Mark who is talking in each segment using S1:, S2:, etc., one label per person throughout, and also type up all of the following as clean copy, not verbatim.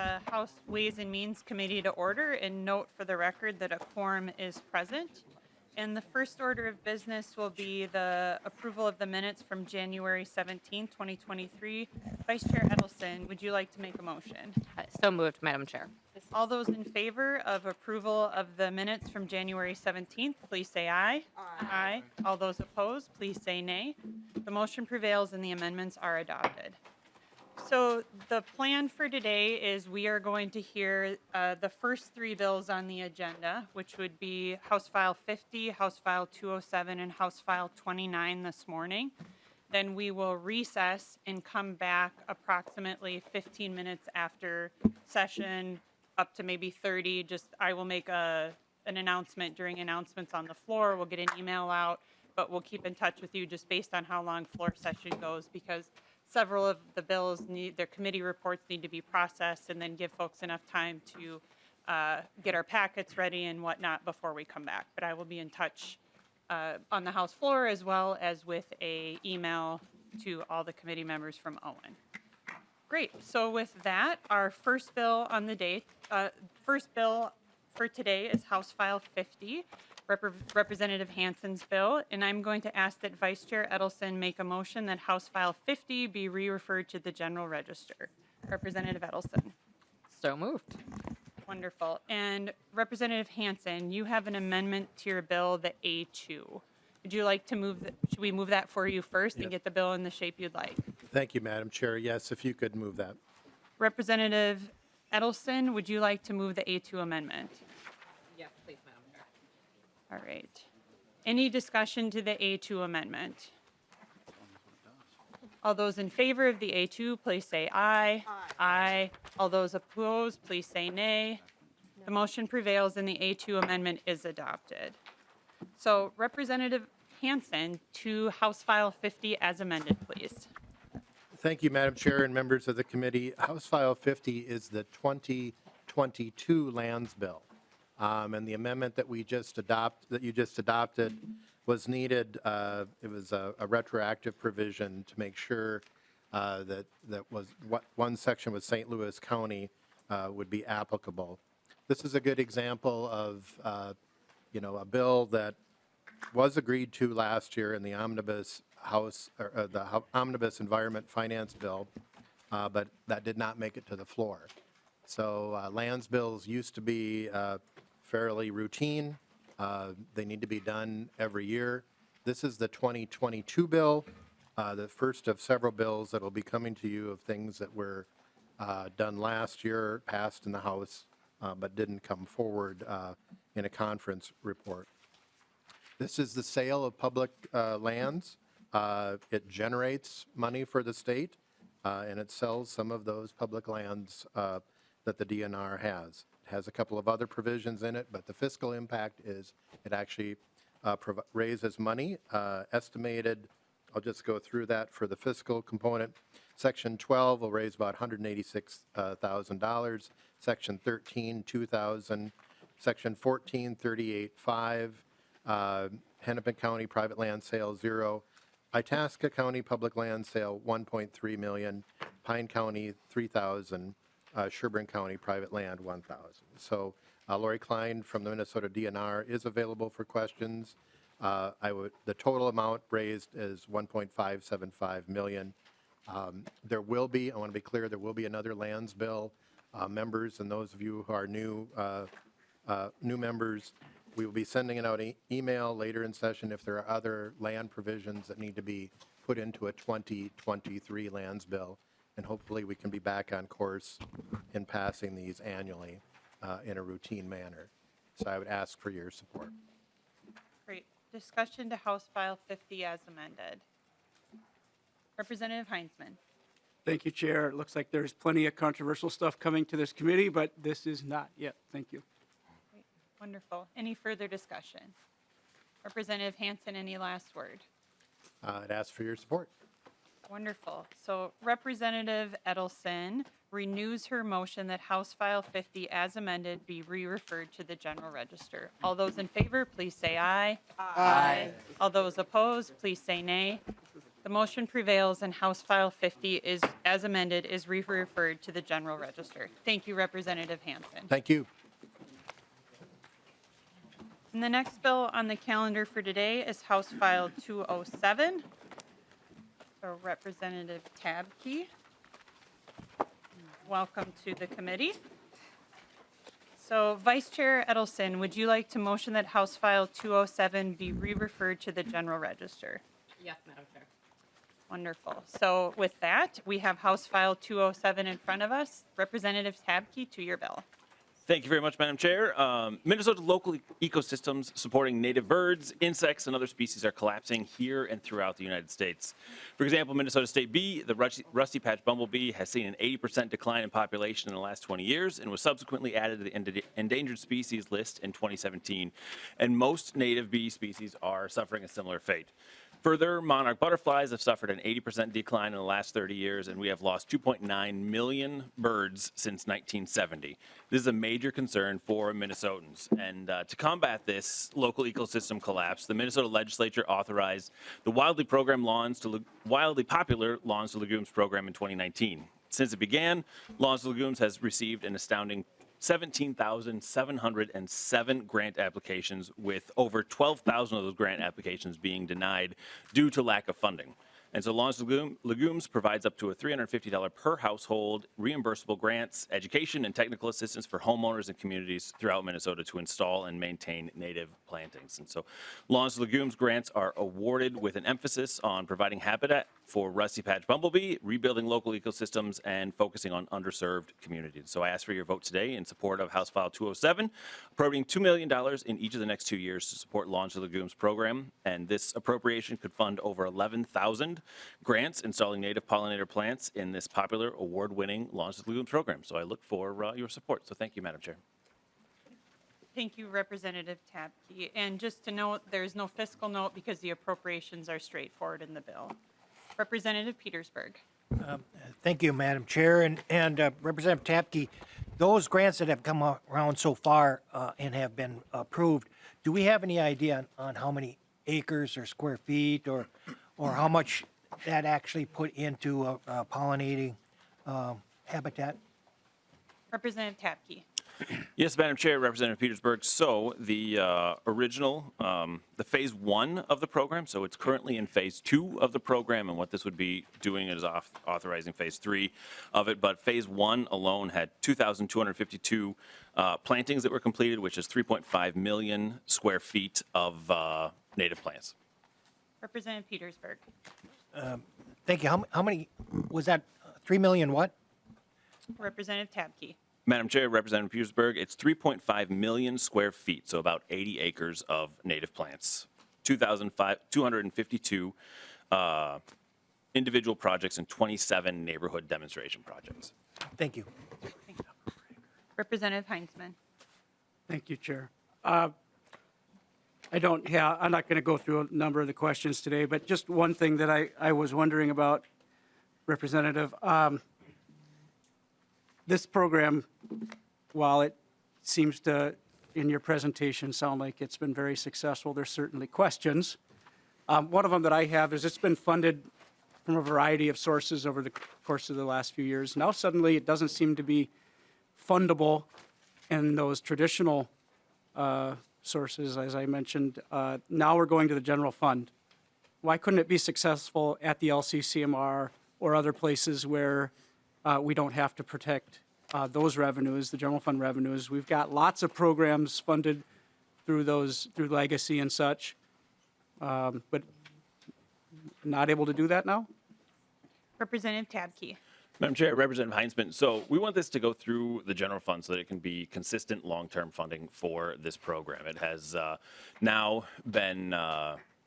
S1: the House Ways and Means Committee to order and note for the record that a quorum is present. And the first order of business will be the approval of the minutes from January 17, 2023. Vice Chair Edelson, would you like to make a motion?
S2: So moved, Madam Chair.
S1: All those in favor of approval of the minutes from January 17th, please say aye. Aye. All those opposed, please say nay. The motion prevails and the amendments are adopted. So the plan for today is we are going to hear the first three bills on the agenda, which would be House File 50, House File 207, and House File 29 this morning. Then we will recess and come back approximately 15 minutes after session, up to maybe 30. I will make an announcement during announcements on the floor. We'll get an email out, but we'll keep in touch with you just based on how long floor session goes, because several of the bills their committee reports need to be processed and then give folks enough time to get our packets ready and whatnot before we come back. But I will be in touch on the House floor as well as with a email to all the committee members from Owen. Great. So with that, our first bill on the day, first bill for today is House File 50. Representative Hansen's bill, and I'm going to ask that Vice Chair Edelson make a motion that House File 50 be re-referred to the General Register. Representative Edelson.
S2: So moved.
S1: Wonderful. And Representative Hansen, you have an amendment to your bill, the A2. Would you like to move, should we move that for you first and get the bill in the shape you'd like?
S3: Thank you, Madam Chair. Yes, if you could move that.
S1: Representative Edelson, would you like to move the A2 amendment?
S2: Yes, please, Madam Chair.
S1: All right. Any discussion to the A2 amendment? All those in favor of the A2, please say aye. Aye. All those opposed, please say nay. The motion prevails and the A2 amendment is adopted. So Representative Hansen, to House File 50 as amended, please.
S3: Thank you, Madam Chair and members of the committee. House File 50 is the 2022 Lands Bill. And the amendment that you just adopted was needed. It was a retroactive provision to make sure that one section with St. Louis County would be applicable. This is a good example of a bill that was agreed to last year in the omnibus omnibus environment finance bill, but that did not make it to the floor. So lands bills used to be fairly routine. They need to be done every year. This is the 2022 bill, the first of several bills that will be coming to you of things that were done last year, passed in the House, but didn't come forward in a conference report. This is the sale of public lands. It generates money for the state, and it sells some of those public lands that the DNR has. It has a couple of other provisions in it, but the fiscal impact is it actually raises money. Estimated, I'll just go through that for the fiscal component. Section 12 will raise about $186,000. Section 13, $2,000. Section 14, $38,500. Hennepin County private land sale, 0. Itasca County public land sale, $1.3 million. Pine County, $3,000. Sherburne County private land, $1,000. So Lori Klein from the Minnesota DNR is available for questions. The total amount raised is $1.575 million. There will be, I want to be clear, there will be another lands bill. Members and those of you who are new members, we will be sending out an email later in session if there are other land provisions that need to be put into a 2023 lands bill. And hopefully we can be back on course in passing these annually in a routine manner. So I would ask for your support.
S1: Great. Discussion to House File 50 as amended. Representative Heinzman.
S4: Thank you, Chair. It looks like there's plenty of controversial stuff coming to this committee, but this is not yet. Thank you.
S1: Great. Wonderful. Any further discussion? Representative Hansen, any last word?
S3: I'd ask for your support.
S1: Wonderful. So Representative Edelson renews her motion that House File 50 as amended be re-referred to the General Register. All those in favor, please say aye. Aye. All those opposed, please say nay. The motion prevails and House File 50 is, as amended, is referred to the General Register. Thank you, Representative Hansen.
S3: Thank you.
S1: And the next bill on the calendar for today is House File 207. So Representative Tabke, welcome to the committee. So Vice Chair Edelson, would you like to motion that House File 207 be re-referred to the General Register?
S2: Yes, Madam Chair.
S1: Wonderful. So with that, we have House File 207 in front of us. Representative Tabke, to your bill.
S5: Thank you very much, Madam Chair. Minnesota's local ecosystems supporting native birds, insects, and other species are collapsing here and throughout the United States. For example, Minnesota State bee, the rusty patch bumblebee, has seen an 80% decline in population in the last 20 years and was subsequently added to the endangered species list in 2017. And most native bee species are suffering a similar fate. Further, monarch butterflies have suffered an 80% decline in the last 30 years, and we have lost 2.9 million birds since 1970. This is a major concern for Minnesotans. And to combat this local ecosystem collapse, the Minnesota legislature authorized the wildly popular Lawns to Legumes program in 2019. Since it began, Lawns to Legumes has received an astounding 17,707 grant applications, with over 12,000 of those grant applications being denied due to lack of funding. And so Lawns to Legumes provides up to a $350 per household reimbursable grants, education, and technical assistance for homeowners and communities throughout Minnesota to install and maintain native plantings. And so Lawns to Legumes grants are awarded with an emphasis on providing habitat for rusty patch bumblebee, rebuilding local ecosystems, and focusing on underserved communities. So I ask for your vote today in support of House File 207, appropriating $2 million in each of the next 2 years to support Lawns to Legumes program. And this appropriation could fund over 11,000 grants installing native pollinator plants in this popular award-winning Lawns to Legumes program. So I look for your support. So thank you, Madam Chair.
S1: Thank you, Representative Tabke. And just to note, there's no fiscal note because the appropriations are straightforward in the bill. Representative Petersburg.
S6: Thank you, Madam Chair. And Representative Tabke, those grants that have come around so far and have been approved, do we have any idea on how many acres or square feet or how much that actually put into pollinating habitat?
S1: Representative Tabke.
S5: Yes, Madam Chair, Representative Petersburg. So the original, the phase 1 of the program, so it's currently in phase 2 of the program, and what this would be doing is authorizing phase 3 of it. But phase 1 alone had 2,252 plantings that were completed, which is 3.5 million square feet of native plants.
S1: Representative Petersburg.
S6: Thank you. How many was that? 3 million what?
S1: Representative Tabke.
S5: Madam Chair, Representative Petersburg, it's 3.5 million square feet, so about 80 acres of native plants. 252 individual projects and 27 neighborhood demonstration projects.
S6: Thank you.
S1: Representative Heinzman.
S4: Thank you, Chair. I'm not going to go through a number of the questions today, but just one thing that I was wondering about, Representative. This program, while it seems to, in your presentation, sound like it's been very successful, there's certainly questions. One of them that I have is it's been funded from a variety of sources over the course of the last few years. Now suddenly it doesn't seem to be fundable in those traditional sources, as I mentioned. Now we're going to the general fund. Why couldn't it be successful at the LCCMR or other places where we don't have to protect those revenues, the general fund revenues? We've got lots of programs funded through legacy and such, but not able to do that now?
S1: Representative Tabke.
S5: Madam Chair, Representative Heinzman, so we want this to go through the general fund so that it can be consistent long-term funding for this program. It has now been,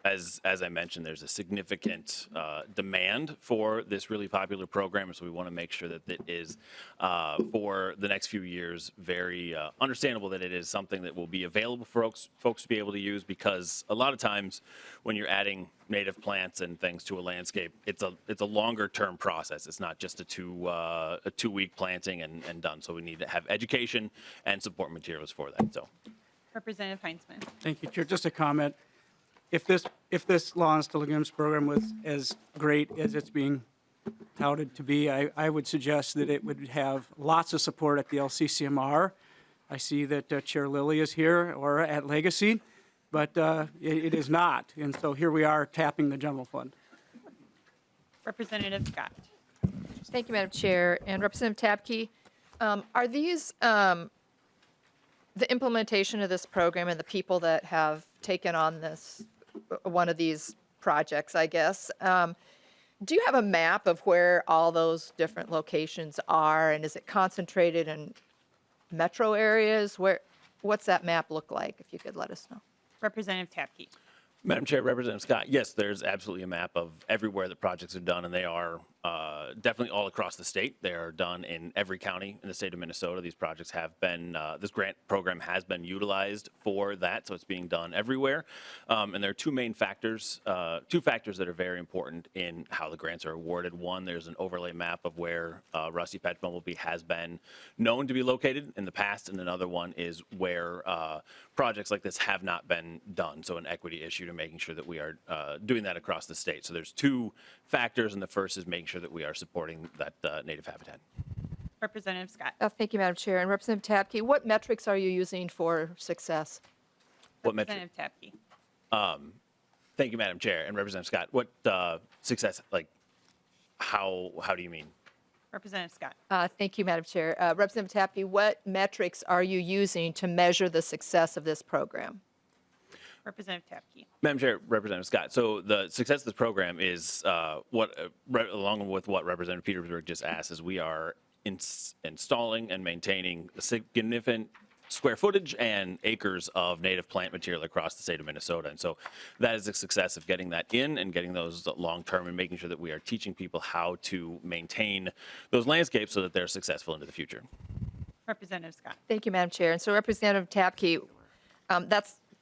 S5: as I mentioned, there's a significant demand for this really popular program, so we want to make sure that it is, for the next few years, very understandable that it is something that will be available for folks to be able to use, because a lot of times when you're adding native plants and things to a landscape, it's a longer term process. It's not just a two-week planting and done. So we need to have education and support materials for that. So,
S1: Representative Heinzman.
S4: Thank you, Chair. Just a comment. if this Lawns to Legumes program was as great as it's being touted to be, I would suggest that it would have lots of support at the LCCMR. I see that Chair Lilly is here, or at Legacy, but it is not. And so here we are tapping the general fund.
S1: Representative Scott.
S7: Thank you, Madam Chair. And Representative Tabke, are these, the implementation of this program and the people that have taken on this, one of these projects, I guess, do you have a map of where all those different locations are? And is it concentrated in metro areas? What's that map look like, if you could let us know?
S1: Representative Tabke.
S5: Madam Chair, Representative Scott, yes, there's absolutely a map of everywhere the projects are done, and they are definitely all across the state. They are done in every county in the state of Minnesota. These projects have been, this grant program has been utilized for that, so it's being done everywhere. And there are two main factors, two factors that are very important in how the grants are awarded. One, there's an overlay map of where Rusty Patch Bumblebee has been known to be located in the past, and another one is where projects like this have not been done, so an equity issue to making sure that we are doing that across the state. So there's two factors, and the first is making sure that we are supporting that native habitat.
S1: Representative Scott.
S7: Thank you, Madam Chair. And Representative Tabke, what metrics are you using for success?
S5: What metric?
S1: Representative Tabke.
S5: Thank you, Madam Chair, and Representative Scott. What success, like, how do you mean?
S1: Representative Scott.
S7: Thank you, Madam Chair. Representative Tabke, what metrics are you using to measure the success of this program?
S1: Representative Tabke.
S5: Madam Chair, Representative Scott. So the success of this program is along with what Representative Petersburg just asked, is we are installing and maintaining a significant square footage and acres of native plant material across the state of Minnesota. And so that is the success of getting that in and getting those long-term and making sure that we are teaching people how to maintain those landscapes so that they're successful into the future.
S1: Representative Scott.
S7: Thank you, Madam Chair. And so Representative Tabke,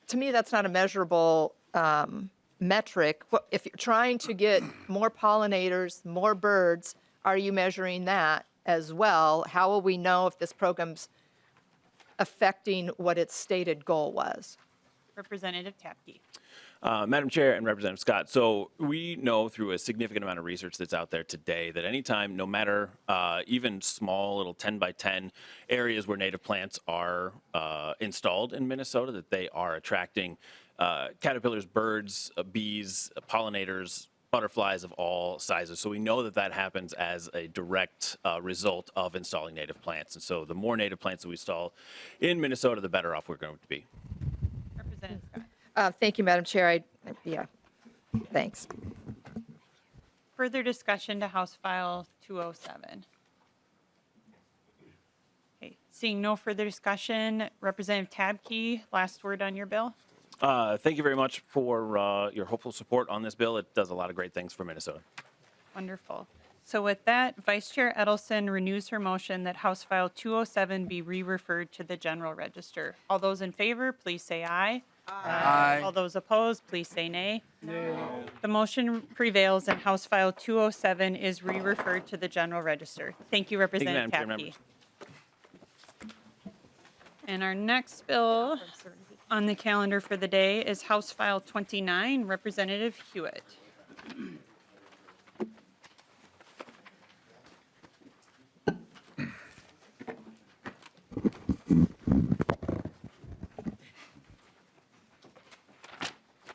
S7: to me, that's not a measurable metric. If you're trying to get more pollinators, more birds, are you measuring that as well? How will we know if this program's affecting what its stated goal was?
S1: Representative Tabke.
S5: Madam Chair and Representative Scott, so we know through a significant amount of research that's out there today that anytime, no matter even small little 10 by 10 areas where native plants are installed in Minnesota, that they are attracting caterpillars, birds, bees, pollinators, butterflies of all sizes. So we know that that happens as a direct result of installing native plants. And so the more native plants that we install in Minnesota, the better off we're going to be.
S1: Representative Scott.
S7: Thank you, Madam Chair. Thanks.
S1: Further discussion to House File 207. Okay, seeing no further discussion, Representative Tabke, last word on your bill.
S5: Thank you very much for your hopeful support on this bill. It does a lot of great things for Minnesota.
S1: Wonderful. So with that, Vice Chair Edelson renews her motion that House File 207 be re-referred to the General Register. All those in favor, please say aye. Aye. All those opposed, please say nay. Nay. The motion prevails and House File 207 is re-referred to the General Register. Thank you, Representative
S5: Madam Chair,
S1: Tabke. And our next bill on the calendar for the day is House File 29, Representative Huot.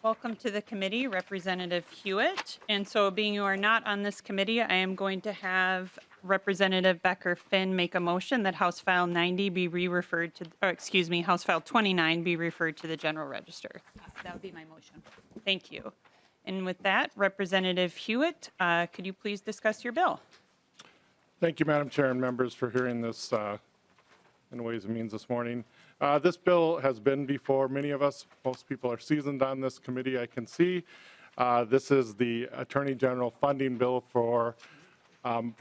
S1: Welcome to the committee, Representative Huot. And so being you are not on this committee, I am going to have Representative Becker-Finn make a motion that House File 90 be re-referred to, or excuse me, House File 29 be referred to the General Register.
S8: That would be my motion.
S1: Thank you. And with that, Representative Huot, could you please discuss your bill?
S9: Thank you, Madam Chair and members, for hearing this in Ways and Means this morning. This bill has been before many of us. Most people are seasoned on this committee, I can see. This is the Attorney General funding bill for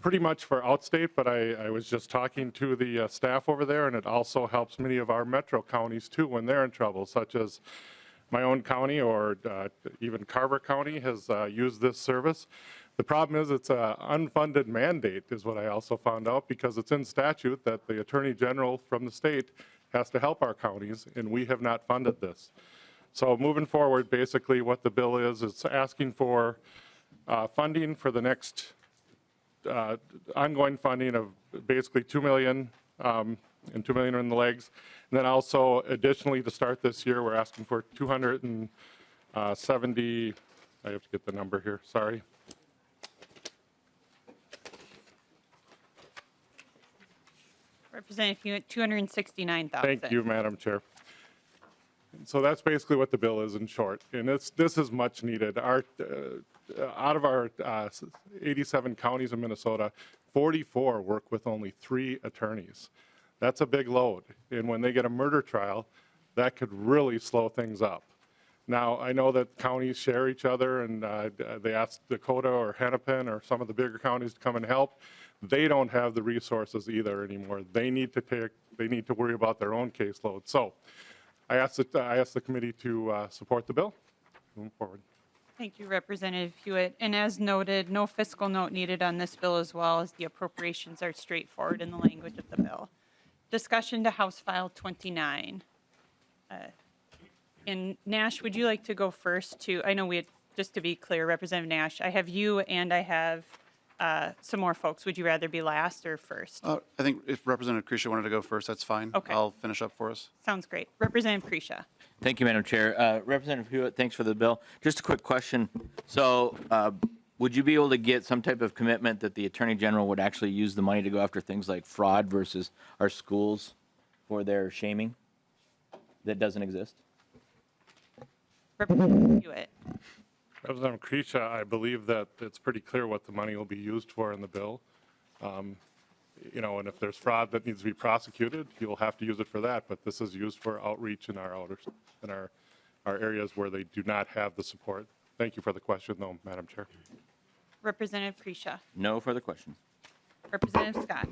S9: pretty much for outstate, but I was just talking to the staff over there, and it also helps many of our metro counties too when they're in trouble, such as my own county or even Carver County has used this service. The problem is it's an unfunded mandate is what I also found out, because it's in statute that the Attorney General from the state has to help our counties, and we have not funded this. So moving forward, basically what the bill is, it's asking for funding for the next ongoing funding of basically $2 million and $2 million in the legs. And then also additionally to start this year, we're asking for 270, I have to get the number here, sorry.
S1: Representative Hewitt, 269,000.
S9: Thank you, Madam Chair. So that's basically what the bill is in short, and this is much needed. Out of our 87 counties in Minnesota, 44 work with only 3 attorneys. That's a big load, and when they get a murder trial, that could really slow things up. Now, I know that counties share each other, and they asked Dakota or Hennepin or some of the bigger counties to come and help. They don't have the resources either anymore. They need to worry about their own caseload. So I asked the committee to support the bill. Move forward.
S1: Thank you, Representative Hewitt. And as noted, no fiscal note needed on this bill, as well as the appropriations are straightforward in the language of the bill. Discussion to House File 29. And Nash, would you like to go first to, I know we had, just to be clear, Representative Nash, I have you and I have some more folks. Would you rather be last or first?
S8: I think if Representative Krisha wanted to go first, that's fine.
S1: Okay.
S8: I'll finish up for us.
S1: Sounds great. Representative Krisha.
S10: Thank you, Madam Chair. Representative Huot, thanks for the bill. Just a quick question. So would you be able to get some type of commitment that the Attorney General would actually use the money to go after things like fraud versus our schools for their shaming that doesn't exist?
S1: Representative Hewitt.
S9: Representative Krisha, I believe that it's pretty clear what the money will be used for in the bill. You know, and if there's fraud that needs to be prosecuted, you'll have to use it for that. But this is used for outreach in our areas where they do not have the support. Thank you for the question, though, Madam Chair.
S1: Representative Krisha.
S10: No further questions.
S1: Representative Scott.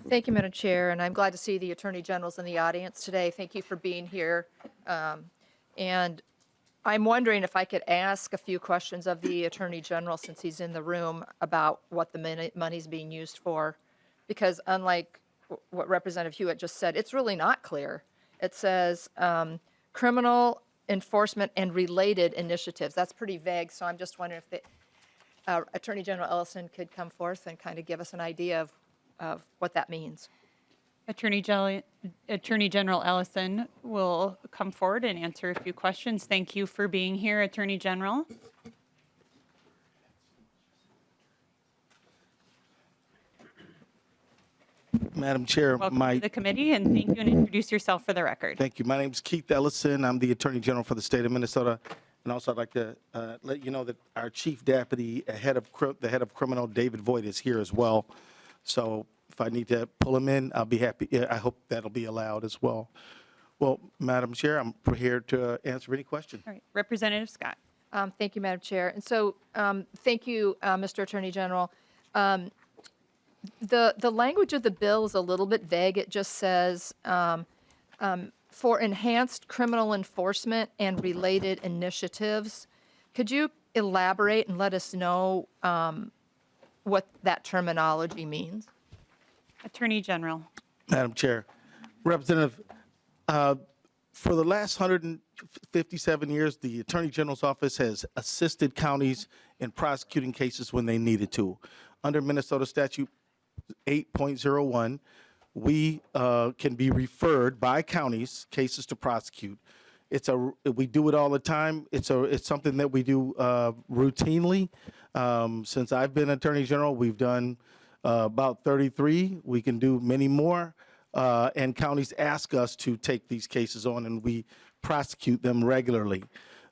S7: Thank you, Madam Chair, and I'm glad to see the Attorney General's in the audience today. Thank you for being here. And I'm wondering if I could ask a few questions of the Attorney General, since he's in the room, about what the money's being used for. Because unlike what Representative Hewitt just said, it's really not clear. It says criminal enforcement and related initiatives. That's pretty vague, so I'm just wondering if the Attorney General Ellison could come forth and kind of give us an idea of what that means.
S1: Attorney General Ellison will come forward and answer a few questions. Thank you for being here, Attorney General.
S11: Madam Chair,
S1: Welcome to the committee, and thank you, and introduce yourself for the record.
S11: thank you. My name is Keith Ellison. I'm the Attorney General for the state of Minnesota. And also, I'd like to let you know that our Chief Deputy, the head of criminal, David Voigt, is here as well. So if I need to pull him in, I'll be happy. I hope that'll be allowed as well. Well, Madam Chair, I'm prepared to answer any question.
S1: All right, Representative Scott.
S7: Thank you, Madam Chair. And so, thank you, Mr. Attorney General. The language of the bill is a little bit vague. It just says, for enhanced criminal enforcement and related initiatives. Could you elaborate and let us know what that terminology means?
S1: Attorney General.
S11: Madam Chair, Representative, for the last 157 years, the Attorney General's office has assisted counties in prosecuting cases when they needed to. Under Minnesota Statute 8.01, we can be referred by counties cases to prosecute. We do it all the time. It's something that we do routinely. Since I've been Attorney General, we've done about 33. We can do many more. And counties ask us to take these cases on, and we prosecute them regularly.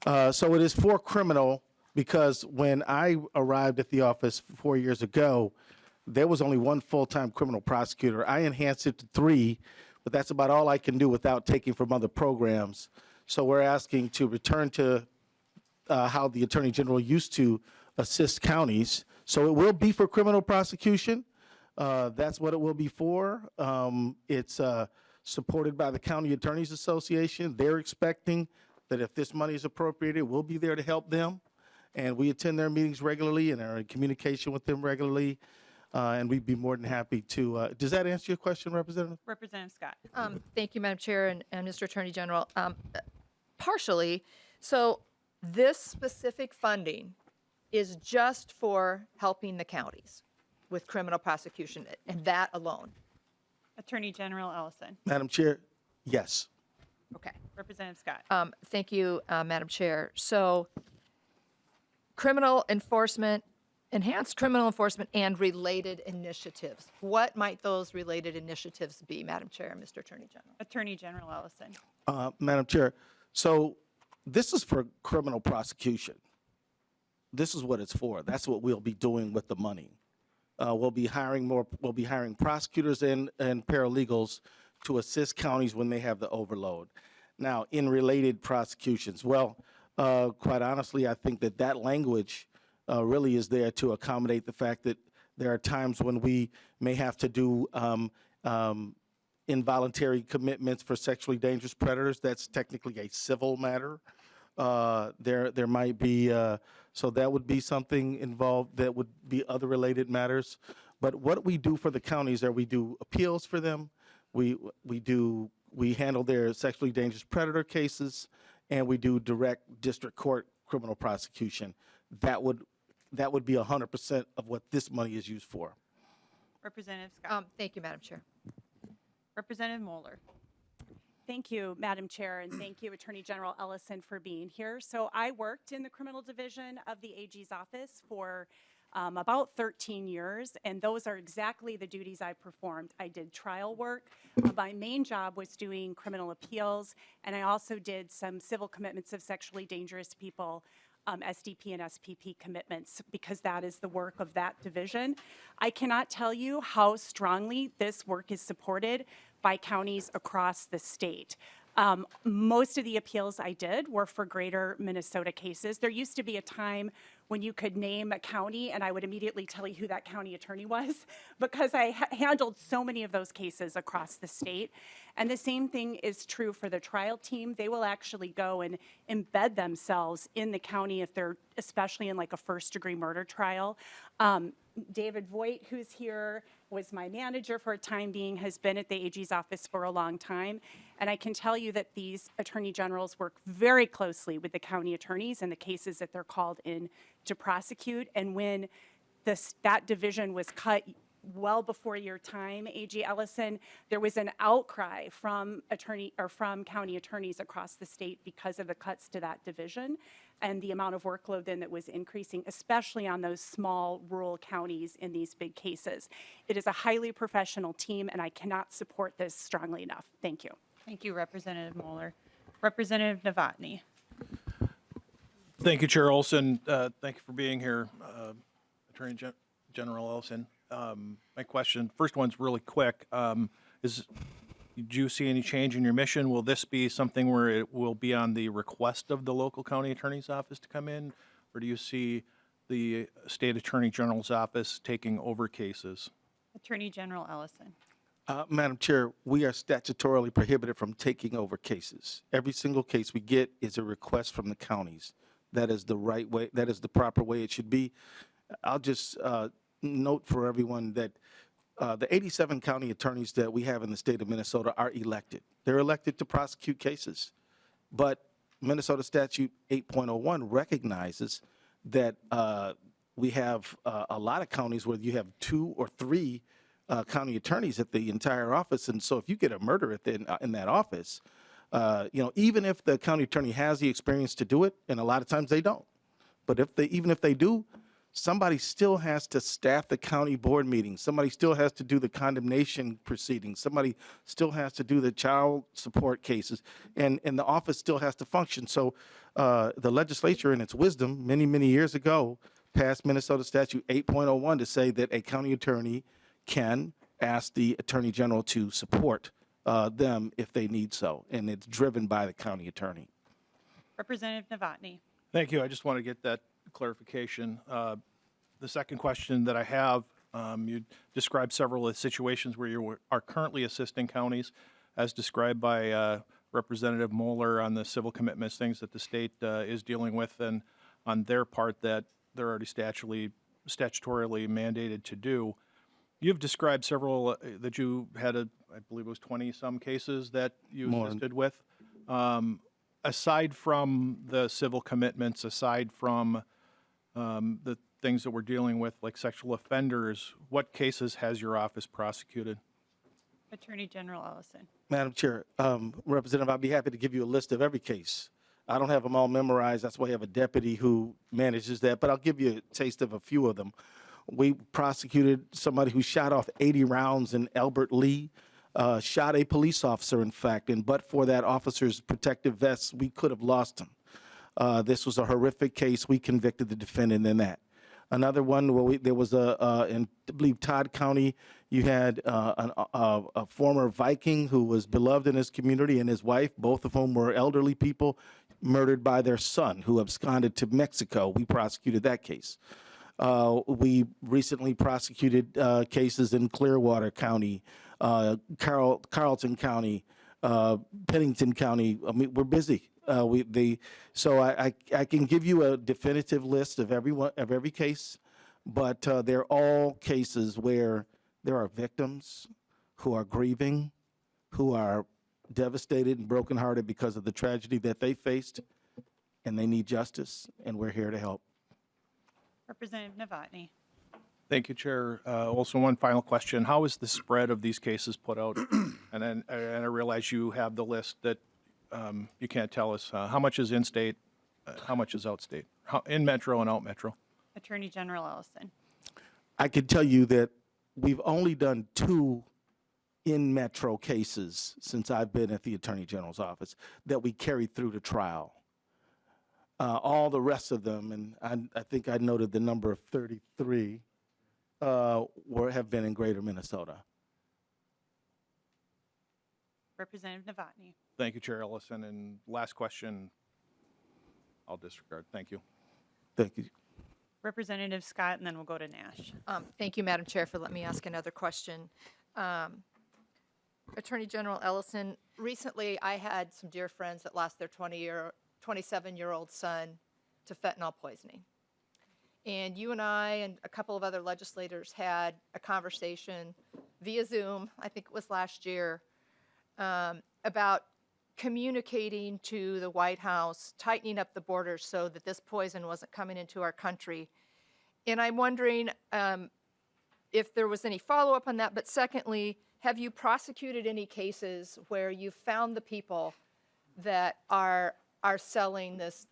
S11: So it is for criminal, because when I arrived at the office 4 years ago, there was only one full-time criminal prosecutor. I enhanced it to 3, but that's about all I can do without taking from other programs. So we're asking to return to how the Attorney General used to assist counties. So it will be for criminal prosecution. That's what it will be for. It's supported by the County Attorneys Association. They're expecting that if this money is appropriated, we'll be there to help them. And we attend their meetings regularly and are in communication with them regularly. And we'd be more than happy to. Does that answer your question, Representative?
S1: Representative Scott.
S7: Thank you, Madam Chair and Mr. Attorney General. partially. So this specific funding is just for helping the counties with criminal prosecution and that alone.
S1: Attorney General Ellison.
S11: Madam Chair, yes.
S7: Okay.
S1: Representative Scott.
S7: Thank you, Madam Chair. So criminal enforcement, enhanced criminal enforcement and related initiatives. What might those related initiatives be, Madam Chair and Mr. Attorney General?
S1: Attorney General Ellison.
S11: Madam Chair, so this is for criminal prosecution. This is what it's for. That's what we'll be doing with the money. We'll be hiring prosecutors and paralegals to assist counties when they have the overload. Now, in related prosecutions, well, quite honestly, I think that language really is there to accommodate the fact that there are times when we may have to do involuntary commitments for sexually dangerous predators. That's technically a civil matter. There might be, so that would be something involved. That would be other related matters. But what we do for the counties are we do appeals for them. We handle their sexually dangerous predator cases, and we do direct district court criminal prosecution. That would be 100% of what this money is used for.
S1: Representative Scott.
S7: Thank you, Madam Chair.
S1: Representative Moeller.
S12: Thank you, Madam Chair, and thank you, Attorney General Ellison, for being here. So I worked in the criminal division of the AG's office for about 13 years, and those are exactly the duties I performed. I did trial work. My main job was doing criminal appeals, and I also did some civil commitments of sexually dangerous people, SDP and SPP commitments, because that is the work of that division. I cannot tell you how strongly this work is supported by counties across the state. Most of the appeals I did were for greater Minnesota cases. There used to be a time when you could name a county and I would immediately tell you who that county attorney was because I handled so many of those cases across the state. And the same thing is true for the trial team. They will actually go and embed themselves in the county if they're, especially in like a first-degree murder trial. David Voigt, who's here, was my manager for a time being, has been at the AG's office for a long time. And I can tell you that these attorney generals work very closely with the county attorneys in the cases that they're called in to prosecute. And when that division was cut well before your time, AG Ellison, there was an outcry from county attorneys across the state because of the cuts to that division and the amount of workload then that was increasing, especially on those small rural counties in these big cases. It is a highly professional team, and I cannot support this strongly enough. Thank you.
S1: Thank you, Representative Moeller. Representative Novotny.
S13: Thank you, Chair Olson. Thank you for being here, Attorney General Ellison. My question, first one's really quick. Do you see any change in your mission? Will this be something where it will be on the request of the local county attorney's office to come in? Or do you see the state attorney general's office taking over cases?
S1: Attorney General Ellison.
S11: Madam Chair, we are statutorily prohibited from taking over cases. Every single case we get is a request from the counties. That is the right way, that is the proper way it should be. I'll just note for everyone that the 87 county attorneys that we have in the state of Minnesota are elected. They're elected to prosecute cases. But Minnesota Statute 8.01 recognizes that we have a lot of counties where you have 2 or 3 county attorneys at the entire office. And so if you get a murder in that office, even if the county attorney has the experience to do it, and a lot of times they don't, but even if they do, somebody still has to staff the county board meetings. Somebody still has to do the condemnation proceedings. Somebody still has to do the child support cases, and the office still has to function. So the legislature, in its wisdom, many, many years ago, passed Minnesota Statute 8.01 to say that a county attorney can ask the attorney general to support them if they need so, and it's driven by the county attorney.
S1: Representative Novotny.
S13: Thank you. I just want to get that clarification. The second question that I have, you described several of the situations where you are currently assisting counties, as described by Representative Moeller on the civil commitments, things that the state is dealing with, and on their part that they're already statutorily mandated to do. You've described several that you had, I believe it was 20-some cases that you assisted with. aside from the civil commitments, aside from the things that we're dealing with, like sexual offenders, what cases has your office prosecuted?
S1: Attorney General Ellison.
S11: Madam Chair, Representative, I'd be happy to give you a list of every case. I don't have them all memorized. That's why I have a deputy who manages that, but I'll give you a taste of a few of them. We prosecuted somebody who shot off 80 rounds in Albert Lee, shot a police officer, in fact, and but for that officer's protective vest, we could have lost him. This was a horrific case. We convicted the defendant in that. Another one where there was in, I believe, Todd County, you had a former Viking who was beloved in his community and his wife, both of whom were elderly people, murdered by their son who absconded to Mexico. We prosecuted that case. We recently prosecuted cases in Clearwater County, Carlton County, Pennington County. I mean, we're busy. So I can give you a definitive list of every case, but they're all cases where there are victims who are grieving, who are devastated and brokenhearted because of the tragedy that they faced, and they need justice, and we're here to help.
S1: Representative Novotny.
S13: Thank you, Chair. Also, one final question. How is the spread of these cases put out? And I realize you have the list that you can't tell us. How much is in-state, how much is out-state? In Metro and out Metro?
S1: Attorney General Ellison.
S11: I can tell you that we've only done 2 in Metro cases since I've been at the Attorney General's office that we carried through to trial. All the rest of them, and I think I noted the number of 33, have been in Greater Minnesota.
S1: Representative Novotny.
S13: Thank you, Chair Ellison. And last question, I'll disregard. Thank you.
S11: Thank you.
S1: Representative Scott, and then we'll go to Nash.
S7: Thank you, Madam Chair, for letting me ask another question. Attorney General Ellison, recently I had some dear friends that lost their 27-year-old son to fentanyl poisoning. And you and I and a couple of other legislators had a conversation via Zoom, I think it was last year, about communicating to the White House, tightening up the borders so that this poison wasn't coming into our country. And I'm wondering if there was any follow-up on that, but secondly, have you prosecuted any cases where you found the people that are selling this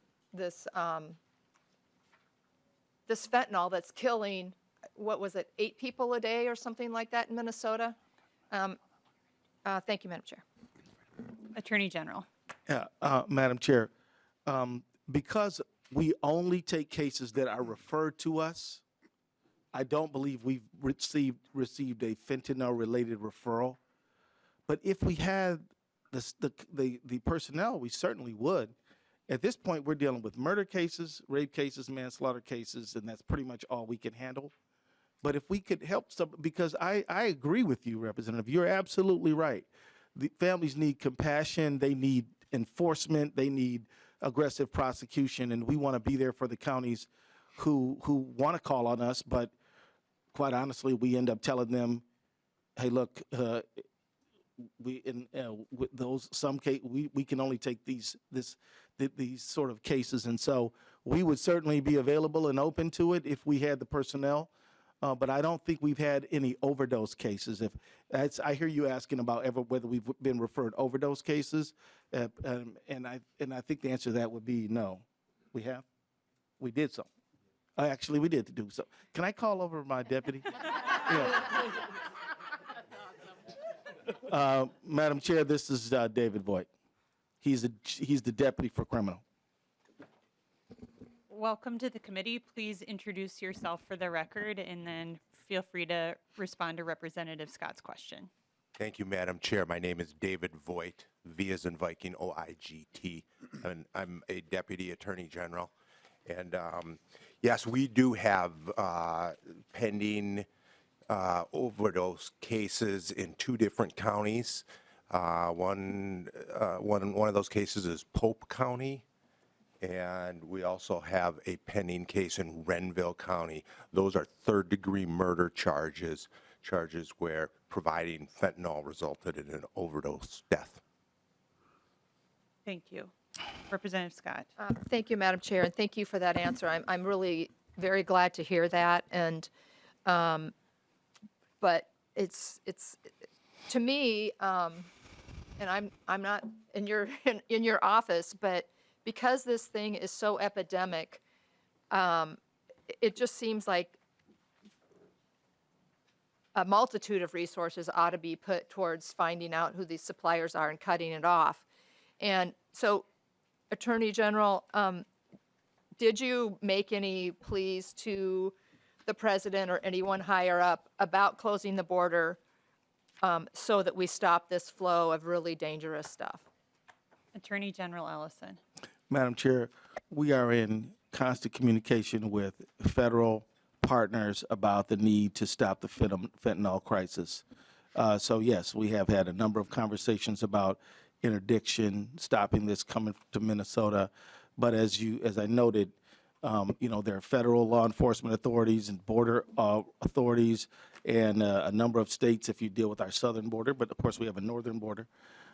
S7: fentanyl that's killing, what was it, 8 people a day or something like that in Minnesota? Thank you, Madam Chair.
S1: Attorney General.
S11: Yeah, Madam Chair, because we only take cases that are referred to us, I don't believe we've received a fentanyl-related referral. But if we had the personnel, we certainly would. At this point, we're dealing with murder cases, rape cases, manslaughter cases, and that's pretty much all we can handle. But if we could help some, because I agree with you, Representative, you're absolutely right. The families need compassion, they need enforcement, they need aggressive prosecution, and we want to be there for the counties who want to call on us, but quite honestly, we end up telling them, hey, look, with those we can only take these sort of cases, and so we would certainly be available and open to it if we had the personnel. But I don't think we've had any overdose cases. I hear you asking about whether we've been referred overdose cases, and I think the answer to that would be no. We have. We did so. Actually, we did do so. Can I call over my deputy? Yeah. Madam Chair, this is David Voigt. He's the deputy for criminal.
S1: Welcome to the committee. Please introduce yourself for the record, and then feel free to respond to Representative Scott's question.
S14: Thank you, Madam Chair. My name is David Voigt, V as in Viking, O-I-G-T, and I'm a Deputy Attorney General. And yes, we do have pending overdose cases in 2 different counties. One of those cases is Pope County, and we also have a pending case in Renville County. Those are 3rd-degree murder charges where providing fentanyl resulted in an overdose death.
S1: Thank you. Representative Scott.
S7: Thank you, Madam Chair, and thank you for that answer. I'm really very glad to hear that, and, but it's, to me, and I'm not in your, in your office, but because this thing is so epidemic, it just seems like a multitude of resources ought to be put towards finding out who these suppliers are and cutting it off. And so, Attorney General, did you make any pleas to the president or anyone higher up about closing the border so that we stop this flow of really dangerous stuff?
S1: Attorney General Ellison.
S11: Madam Chair, we are in constant communication with federal partners about the need to stop the fentanyl crisis. So yes, we have had a number of conversations about interdiction, stopping this coming to Minnesota. But as I noted, there are federal law enforcement authorities and border authorities and a number of states if you deal with our southern border, but of course we have a northern border.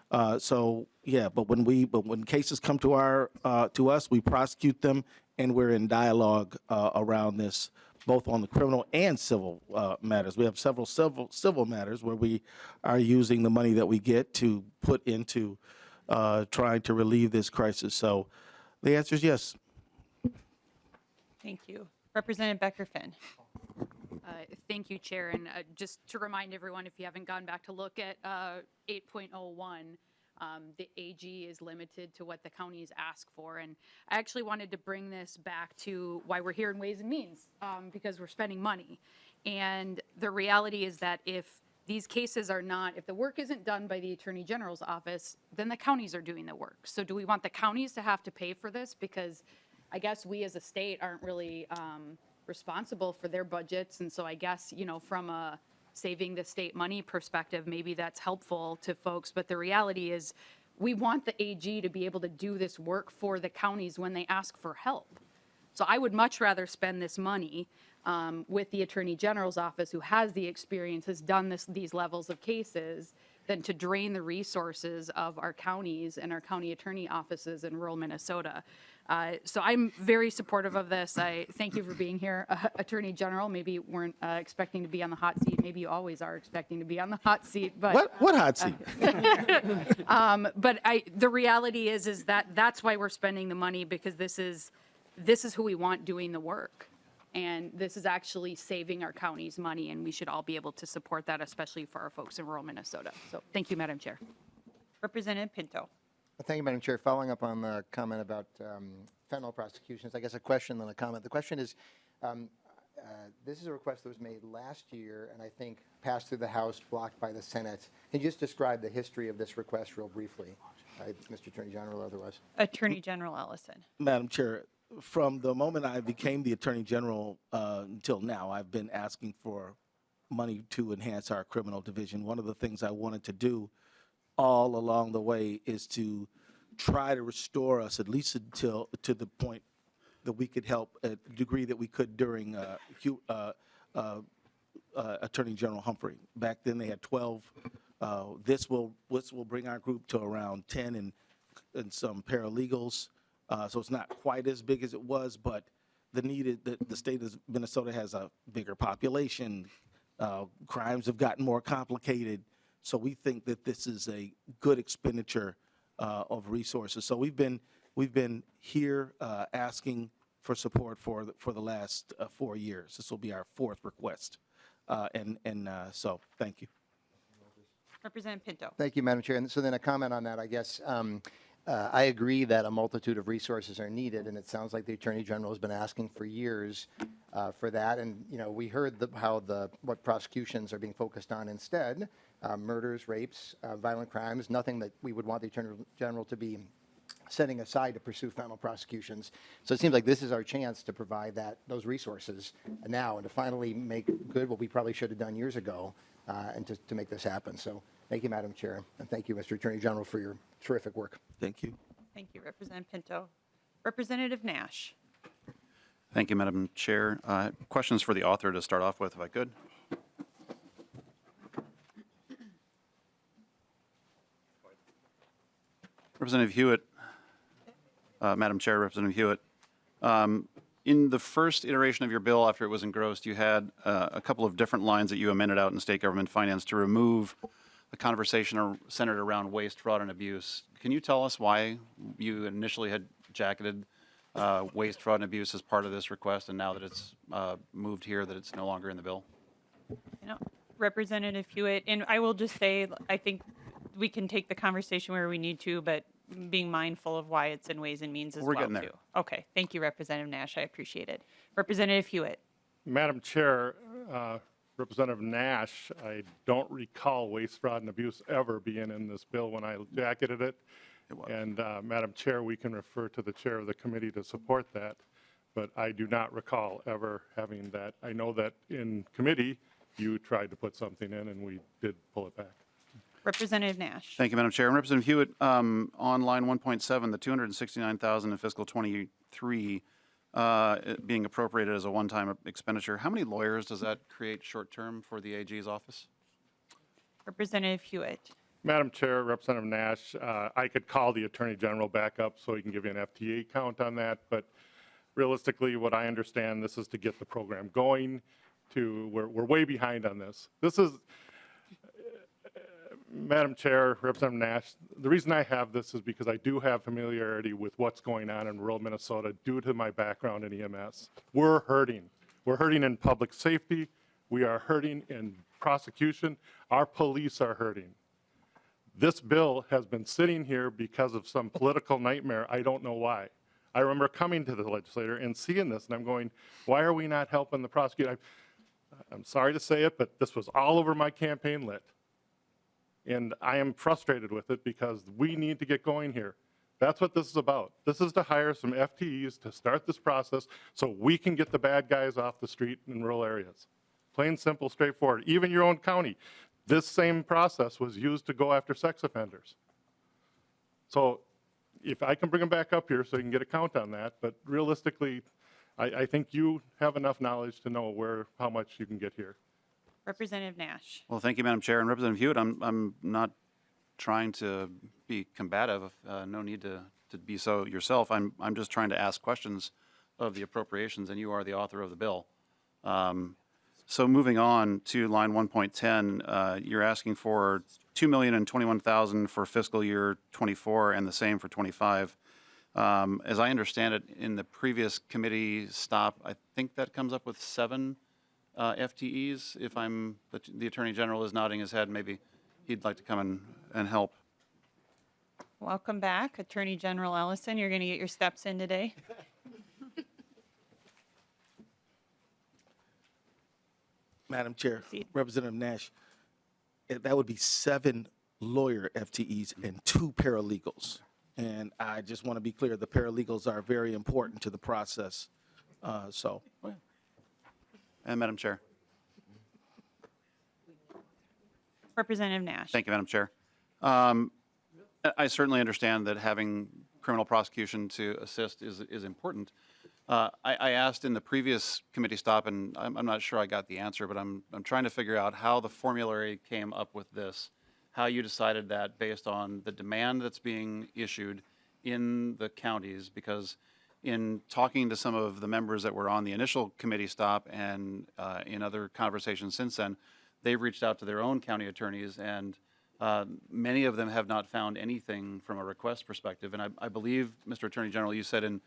S11: But when cases come to us, we prosecute them, and we're in dialogue around this, both on the criminal and civil matters. We have several civil matters where we are using the money that we get to put into trying to relieve this crisis. So the answer is yes.
S1: Thank you. Representative Becker-Finn.
S15: Thank you, Chair. And just to remind everyone, if you haven't gone back to look at 8.01, the AG is limited to what the counties ask for. And I actually wanted to bring this back to why we're here in Ways and Means, because we're spending money. And the reality is that if these cases are not, if the work isn't done by the Attorney General's office, then the counties are doing the work. So do we want the counties to have to pay for this? Because I guess we as a state aren't really responsible for their budgets. And so I guess, from a saving the state money perspective, maybe that's helpful to folks. But the reality is we want the AG to be able to do this work for the counties when they ask for help. So I would much rather spend this money with the Attorney General's office, who has the experience, has done these levels of cases, than to drain the resources of our counties and our county attorney offices in rural Minnesota. So I'm very supportive of this. I thank you for being here, Attorney General. Maybe you weren't expecting to be on the hot seat. Maybe you always are expecting to be on the hot seat. But
S11: What hot seat?
S15: but the reality is that that's why we're spending the money, because this is who we want doing the work. And this is actually saving our counties money, and we should all be able to support that, especially for our folks in rural Minnesota. So thank you, Madam Chair.
S1: Representative Pinto.
S16: Thank you, Madam Chair. Following up on the comment about fentanyl prosecutions, I guess a question then a comment. The question is, this is a request that was made last year and I think passed through the House, blocked by the Senate. Can you just describe the history of this request real briefly, Mr. Attorney General, otherwise?
S1: Attorney General Ellison.
S11: Madam Chair, from the moment I became the Attorney General until now, I've been asking for money to enhance our criminal division. One of the things I wanted to do all along the way is to try to restore us, at least to the point that we could help at the degree that we could during Attorney General Humphrey. Back then they had 12. This will bring our group to around 10 and some paralegals. So it's not quite as big as it was, but the state of Minnesota has a bigger population. Crimes have gotten more complicated. So we think that this is a good expenditure of resources. So we've been here asking for support for the last 4 years. This will be our 4th request. So thank you.
S1: Representative Pinto.
S16: Thank you, Madam Chair. And so then a comment on that, I guess. I agree that a multitude of resources are needed, and it sounds like the Attorney General has been asking for years for that. And we heard what prosecutions are being focused on instead: murders, rapes, violent crimes. Nothing that we would want the Attorney General to be setting aside to pursue fentanyl prosecutions. So it seems like this is our chance to provide those resources now, and to finally make good what we probably should have done years ago, and to make this happen. So thank you, Madam Chair, and thank you, Mr. Attorney General, for your terrific work.
S11: Thank you.
S1: Thank you, Representative Pinto. Representative Nash.
S8: Thank you, Madam Chair. Questions for the author to start off with, if I could. Representative Huot, Madam Chair, Representative Hewitt. In the first iteration of your bill, after it was engrossed, you had a couple of different lines that you amended out in state government finance to remove the conversation centered around waste, fraud, and abuse. Can you tell us why you initially had jacketed waste, fraud, and abuse as part of this request, and now that it's moved here, that it's no longer in the bill?
S1: You know, Representative Hewitt, and I will just say, I think we can take the conversation where we need to, but being mindful of why it's in Ways and Means as
S8: We're
S1: well,
S8: getting there.
S1: too. Okay, thank you, Representative Nash, I appreciate it. Representative Hewitt.
S9: Madam Chair, Representative Nash, I don't recall waste, fraud, and abuse ever being in this bill when I jacketed it. And Madam Chair, we can refer to the chair of the committee to support that, but I do not recall ever having that. I know that in committee, you tried to put something in, and we did pull it back.
S1: Representative Nash.
S8: Thank you, Madam Chair. And Representative Hewitt, on line 1.7, the $269,000 in fiscal 23 being appropriated as a one-time expenditure, how many lawyers does that create short-term for the AG's office?
S1: Representative Hewitt.
S9: Madam Chair, Representative Nash, I could call the Attorney General back up so he can give you an FTA count on that, but realistically, what I understand, this is to get the program going. We're way behind on this. This is, Madam Chair, Representative Nash, the reason I have this is because I do have familiarity with what's going on in rural Minnesota due to my background in EMS. We're hurting. We're hurting in public safety. We are hurting in prosecution. Our police are hurting. This bill has been sitting here because of some political nightmare. I don't know why. I remember coming to the legislator and seeing this, and I'm going, why are we not helping the prosecutor? I'm sorry to say it, but this was all over my campaign lit. And I am frustrated with it because we need to get going here. That's what this is about. This is to hire some FTEs to start this process so we can get the bad guys off the street in rural areas. Plain, simple, straightforward. Even your own county, this same process was used to go after sex offenders. So if I can bring them back up here so you can get a count on that, but realistically, I think you have enough knowledge to know how much you can get here.
S1: Representative Nash.
S8: Well, thank you, Madam Chair. And Representative Hewitt, I'm not trying to be combative. No need to be so yourself. I'm just trying to ask questions of the appropriations, and you are the author of the bill. So moving on to line 1.10, you're asking for $2,021,000 for fiscal year 24 and the same for 25. As I understand it, in the previous committee stop, I think that comes up with 7 FTEs. If the Attorney General is nodding his head, maybe he'd like to come and help.
S1: Welcome back, Attorney General Ellison. You're going to get your steps in today.
S11: Madam Chair,
S1: Proceed.
S11: Representative Nash, that would be 7 lawyer FTEs and 2 paralegals. And I just want to be clear, the paralegals are very important to the process.
S8: And Madam Chair.
S1: Representative Nash.
S8: Thank you, Madam Chair. I certainly understand that having criminal prosecution to assist is important. I asked in the previous committee stop, and I'm not sure I got the answer, but I'm trying to figure out how the formulary came up with this, how you decided that based on the demand that's being issued in the counties, because in talking to some of the members that were on the initial committee stop and in other conversations since then, they've reached out to their own county attorneys, and many of them have not found anything from a request perspective. And I believe, Mr. Attorney General, you said in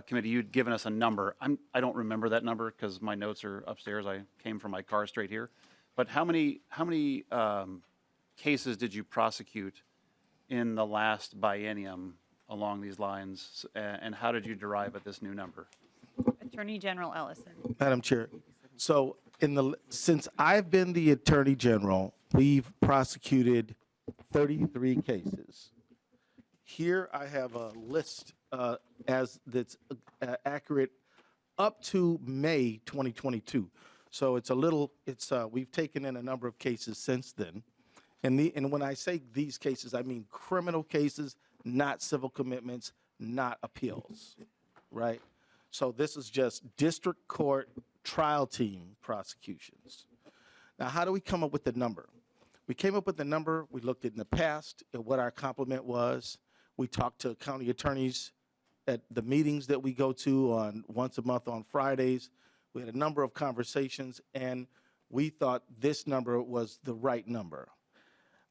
S8: committee you'd given us a number. I don't remember that number because my notes are upstairs. I came from my car straight here. But how many cases did you prosecute in the last biennium along these lines, and how did you derive at this new number?
S1: Attorney General Ellison.
S11: Madam Chair, so since I've been the Attorney General, we've prosecuted 33 cases. Here I have a list that's accurate up to May 2022. So we've taken in a number of cases since then. And when I say these cases, I mean criminal cases, not civil commitments, not appeals, right? So this is just district court trial team prosecutions. Now, how do we come up with the number? We came up with the number, we looked at in the past at what our complement was. We talked to county attorneys at the meetings that we go to on once a month on Fridays. We had a number of conversations, and we thought this number was the right number.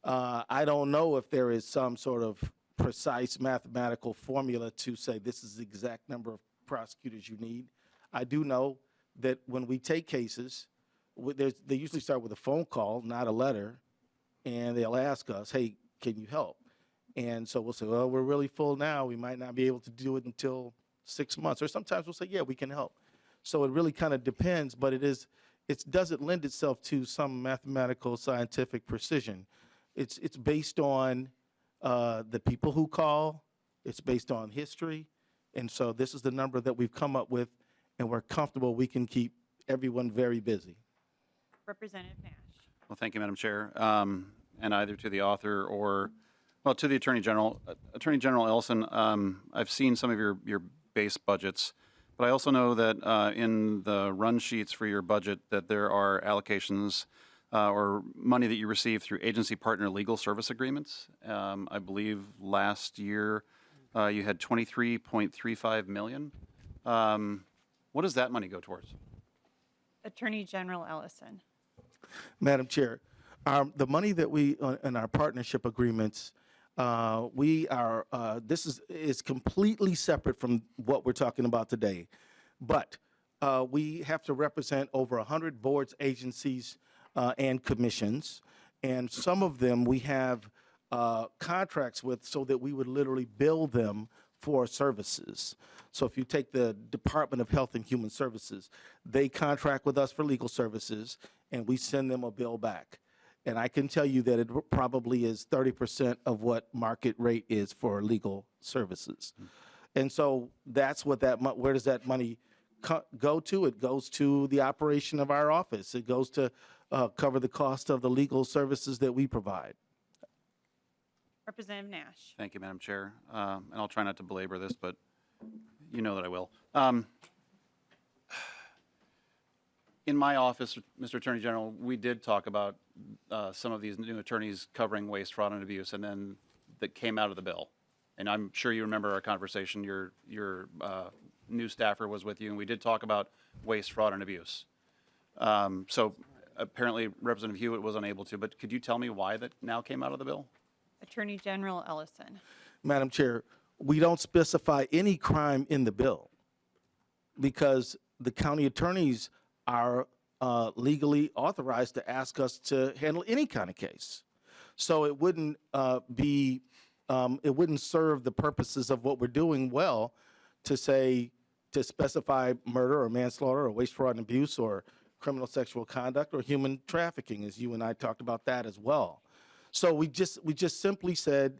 S11: I don't know if there is some sort of precise mathematical formula to say this is the exact number of prosecutors you need. I do know that when we take cases, they usually start with a phone call, not a letter, and they'll ask us, hey, can you help? And so we'll say, well, we're really full now. We might not be able to do it until 6 months. Or sometimes we'll say, yeah, we can help. So it really kind of depends, but it doesn't lend itself to some mathematical scientific precision. It's based on the people who call. It's based on history. And so this is the number that we've come up with, and we're comfortable we can keep everyone very busy.
S1: Representative Nash.
S8: Well, thank you, Madam Chair. And either to the author or, well, to the Attorney General. Attorney General Ellison, I've seen some of your base budgets, but I also know that in the run sheets for your budget that there are allocations or money that you receive through agency partner legal service agreements. I believe last year you had $23.35 million. What does that money go towards?
S1: Attorney General Ellison.
S11: Madam Chair, the money that we, in our partnership agreements, this is completely separate from what we're talking about today. But we have to represent over 100 boards, agencies, and commissions. And some of them we have contracts with so that we would literally bill them for services. So if you take the Department of Health and Human Services, they contract with us for legal services, and we send them a bill back. And I can tell you that it probably is 30% of what market rate is for legal services. And so that's what where does that money go to? It goes to the operation of our office. It goes to cover the cost of the legal services that we provide.
S1: Representative Nash.
S8: Thank you, Madam Chair. And I'll try not to belabor this, but you know that I will. In my office, Mr. Attorney General, we did talk about some of these new attorneys covering waste, fraud, and abuse, and then that came out of the bill. And I'm sure you remember our conversation. Your new staffer was with you, and we did talk about waste, fraud, and abuse. So apparently Representative Huot was unable to, but could you tell me why that now came out of the bill?
S1: Attorney General Ellison.
S11: Madam Chair, we don't specify any crime in the bill because the county attorneys are legally authorized to ask us to handle any kind of case. So it wouldn't it wouldn't serve the purposes of what we're doing well to specify murder or manslaughter or waste, fraud, and abuse or criminal sexual conduct or human trafficking, as you and I talked about that as well. So we just simply said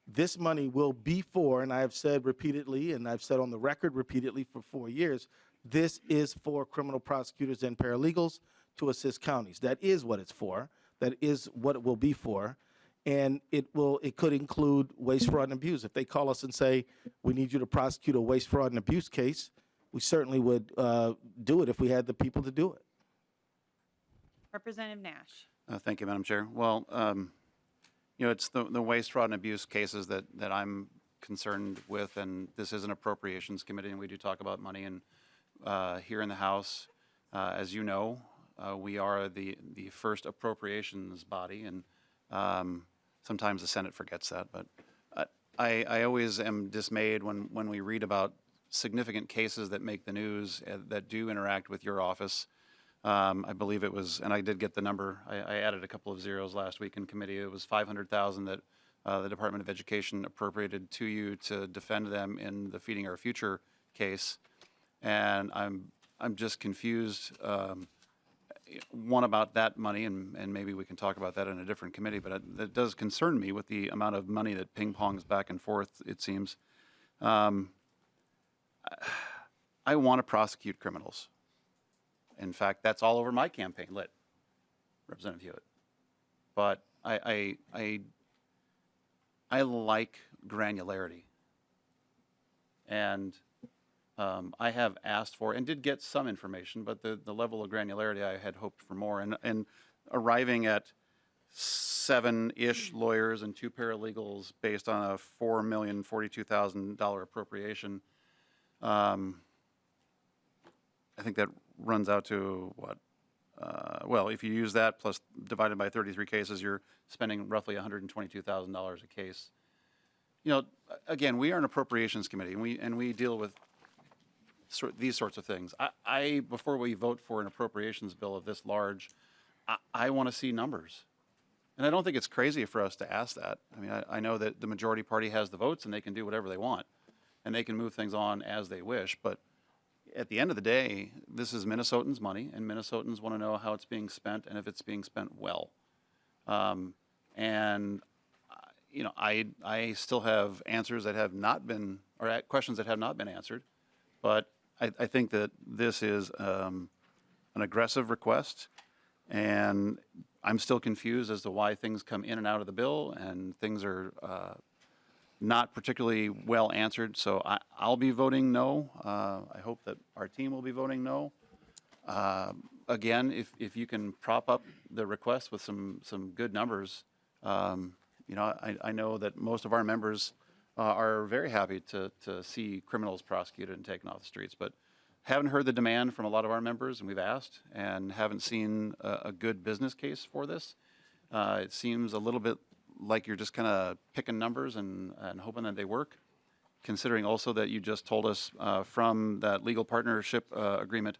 S11: this money will be for, and I have said repeatedly, and I've said on the record repeatedly for 4 years, this is for criminal prosecutors and paralegals to assist counties. That is what it's for. That is what it will be for. And it could include waste, fraud, and abuse. If they call us and say, we need you to prosecute a waste, fraud, and abuse case, we certainly would do it if we had the people to do it.
S1: Representative Nash.
S8: Thank you, Madam Chair. Well, you know, it's the waste, fraud, and abuse cases that I'm concerned with, and this is an appropriations committee, and we do talk about money. And here in the House, as you know, we are the first appropriations body, and sometimes the Senate forgets that. But I always am dismayed when we read about significant cases that make the news that do interact with your office. I believe it was, and I did get the number, I added a couple of zeros last week in committee. It was $500,000 that the Department of Education appropriated to you to defend them in the Feeding Our Future case. And I'm just confused, one, about that money, and maybe we can talk about that in a different committee, but that does concern me with the amount of money that ping-pongs back and forth, it seems. I want to prosecute criminals. In fact, that's all over my campaign lit, Representative Huot. But I like granularity. And I have asked for, and did get some information, but the level of granularity I had hoped for more. And arriving at 7-ish lawyers and 2 paralegals based on a $4,042,000 appropriation. I think that runs out to what? Well, if you use that plus divided by 33 cases, you're spending roughly $122,000 a case. You know, again, we are an appropriations committee, and we deal with these sorts of things. Before we vote for an appropriations bill of this large, I want to see numbers. And I don't think it's crazy for us to ask that. I mean, I know that the majority party has the votes and they can do whatever they want, and they can move things on as they wish. But at the end of the day, this is Minnesotans' money, and Minnesotans want to know how it's being spent and if it's being spent well. You know, I still have answers that have not been, or questions that have not been answered. But I think that this is an aggressive request, and I'm still confused as to why things come in and out of the bill, and things are not particularly well answered. So I'll be voting no. I hope that our team will be voting no. Again, if you can prop up the request with some good numbers, you know, I know that most of our members are very happy to see criminals prosecuted and taken off the streets, but haven't heard the demand from a lot of our members, and we've asked, and haven't seen a good business case for this. It seems a little bit like you're just kind of picking numbers and hoping that they work, considering also that you just told us from that legal partnership agreement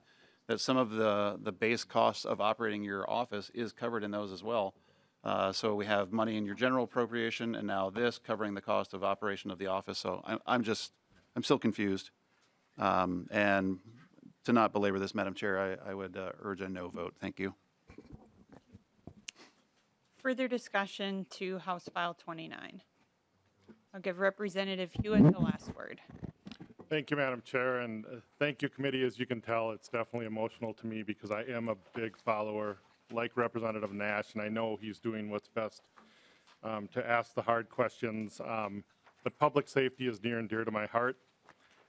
S8: that some of the base costs of operating your office is covered in those as well. So we have money in your general appropriation, and now this covering the cost of operation of the office. So I'm still confused. And to not belabor this, Madam Chair, I would urge a no vote. Thank you.
S1: Further discussion to House File 29. I'll give Representative Huot the last word.
S9: Thank you, Madam Chair, and thank you, committee. As you can tell, it's definitely emotional to me because I am a big follower, like Representative Nash, and I know he's doing what's best to ask the hard questions. But public safety is near and dear to my heart.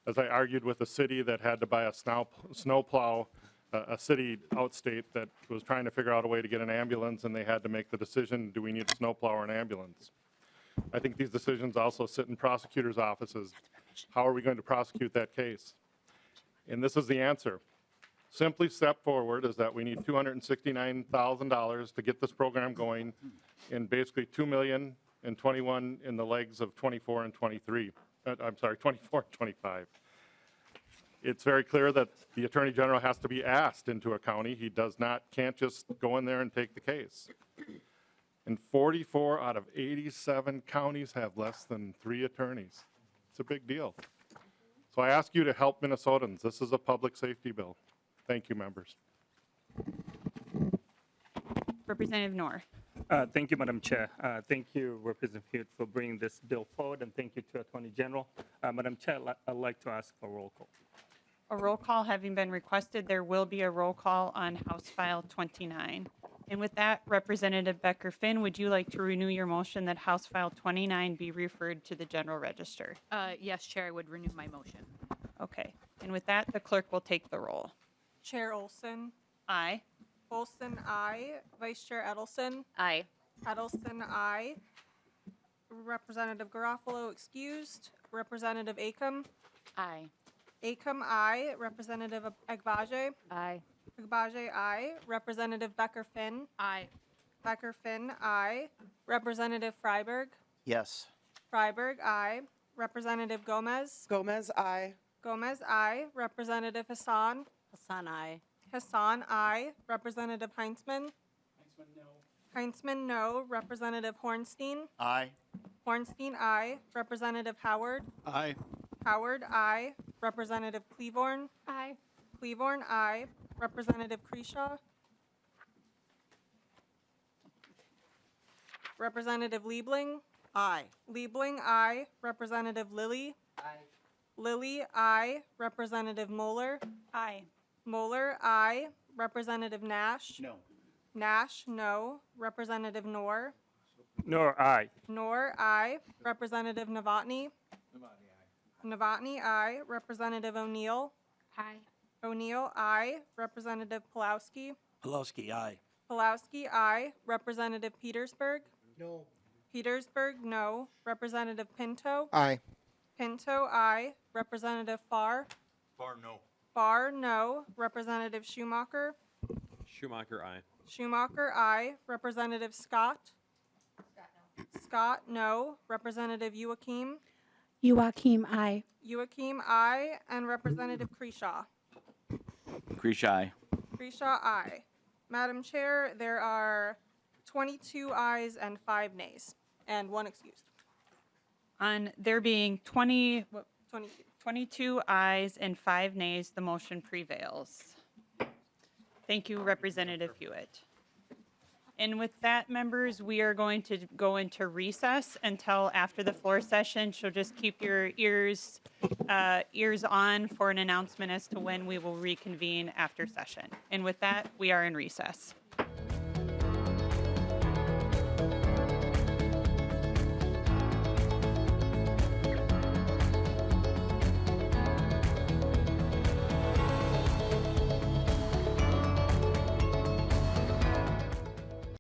S9: As I argued with a city that had to buy a snowplow, a city outstate that was trying to figure out a way to get an ambulance, and they had to make the decision, do we need a snowplow or an ambulance? I think these decisions also sit in prosecutors' offices. How are we going to prosecute that case? And this is the answer. Simply step forward is that we need $269,000 to get this program going, and basically $2 million and 21 in the legs of 24 and 23. I'm sorry, 24 and 25. It's very clear that the Attorney General has to be asked into a county. He can't just go in there and take the case. And 44 out of 87 counties have less than 3 attorneys. It's a big deal. So I ask you to help Minnesotans. This is a public safety bill. Thank you, members.
S1: Representative Knorr.
S17: Thank you, Madam Chair. Thank you, Representative Huot, for bringing this bill forward, and thank you to Attorney General. Madam Chair, I'd like to ask for roll call.
S1: A roll call having been requested, there will be a roll call on House File 29. And with that, Representative Becker-Finn, would you like to renew your motion that House File 29 be referred to the General Register?
S15: Yes, Chair, I would renew my motion.
S1: Okay. And with that, the clerk will take the roll.
S18: Chair Olson.
S1: Aye.
S18: Olson, aye. Vice Chair Edelson.
S2: Aye.
S18: Edelson, aye. Representative Garofalo excused. Representative Acom.
S2: Aye.
S18: Acom, aye. Representative Agbaje.
S2: Aye.
S18: Agbaje, aye. Representative Becker-Finn.
S15: Aye.
S18: Becker-Finn, aye. Representative Freiberg.
S16: Yes.
S18: Freiberg, aye. Representative Gomez.
S19: Gomez, aye.
S18: Gomez, aye. Representative Hassan.
S2: Hassan, aye.
S18: Hassan, aye. Representative Heinzman. Heinzman, no. Representative Hornstein.
S11: Aye.
S18: Hornstein, aye. Representative Howard.
S11: Aye.
S18: Howard, aye. Representative Cleavorn.
S15: Aye.
S18: Cleavorn, aye. Representative Creshaw. Representative Liebling.
S19: Aye.
S18: Liebling, aye. Representative Lilly.
S19: Aye.
S18: Lilly, aye. Representative Moeller.
S12: Aye.
S18: Moeller, aye. Representative Nash.
S11: No.
S18: Nash, no. Representative Knorr.
S17: No, aye.
S18: Knorr, aye. Representative Novotny. Novotny, aye. Representative O'Neill.
S15: Aye.
S18: O'Neill, aye. Representative Pulowski.
S6: Pulowski, aye.
S18: Pulowski, aye. Representative Petersburg?
S6: No.
S18: Petersburg, no. Representative Pinto?
S16: Aye.
S18: Pinto, aye. Representative Farr?
S5: Farr, no.
S18: Farr, no. Representative Schumacher?
S5: Schumacher, aye.
S18: Schumacher, aye. Representative Scott? Scott, no. Representative Joachim?
S19: Joachim, aye.
S18: Joachim, aye. And Representative Kreshaw?
S10: Kresha.
S18: Kreshaw, aye. Madam Chair, there are 22 ayes and 5 nays, and 1 excused.
S1: On there being 22
S18: 22.
S1: ayes and 5 nays, the motion prevails. Thank you, Representative Hewitt. And with that, members, we are going to go into recess until after the floor session. So just keep your ears on for an announcement as to when we will reconvene after session. And with that, we are in recess.